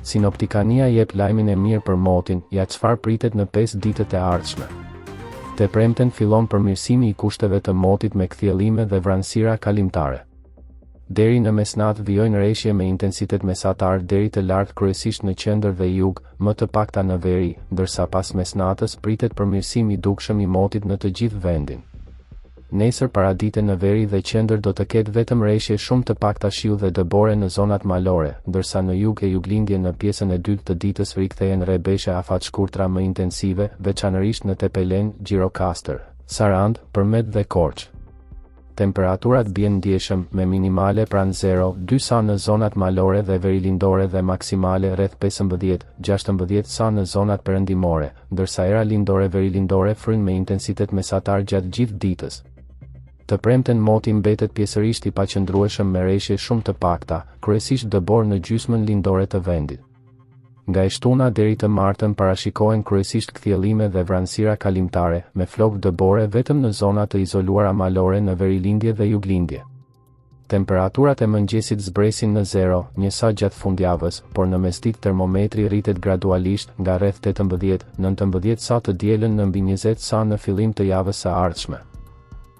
Sinoptikania jep lajmin e mirë për motin, ja çfarë pritet në 5 ditët e ardhshme. Të premten fillon përmirësimi i kushteve të motit me kthjellime dhe vranësira kalimtare. Deri në mesnatë vijojnë rreshje me intensitet mesatar deri të lartë kryesisht në qendër dhe jug, më të pakta në veri, ndërsa pas mesnatës pritet përmirësim i dukshëm i motit në të gjithë vendin. Nesër paradite në veri dhe qendër do të ketë vetëm rreshje shumë të pakta shiu dhe dëbore në zonat malore, ndërsa në jug e juglindje në pjesën e dytë të ditës rikthehen rrebeshe afatshkurtra më intensive, veçanërisht në Tepelen, Gjirokastër, Sarand, Përmet dhe Korçë. Temperaturat bien ndjeshëm me minimale pranë 0-2 sa në zonat malore dhe verilindore dhe maksimale rreth 15-16 sa në zonat perëndimore, ndërsa era lindore verilindore fryn me intensitet mesatar gjatë gjithë ditës. Të premten moti mbetet pjesërisht i paqëndrueshëm me rreshje shumë të pakta, kryesisht dëbor në gjysmën lindore të vendit. Nga e shtuna deri të martën parashikohen kryesisht kthjellime dhe vranësira kalimtare, me flokë dëbore vetëm në zona të izoluara malore në verilindje dhe juglindje. Temperaturat e mëngjesit zbresin në 0-1 sa gjatë fundjavës, por në mesditë termometri rritet gradualisht nga rreth 18-19 sa të dielën në mbi 20 sa në fillim të javës së ardhshme.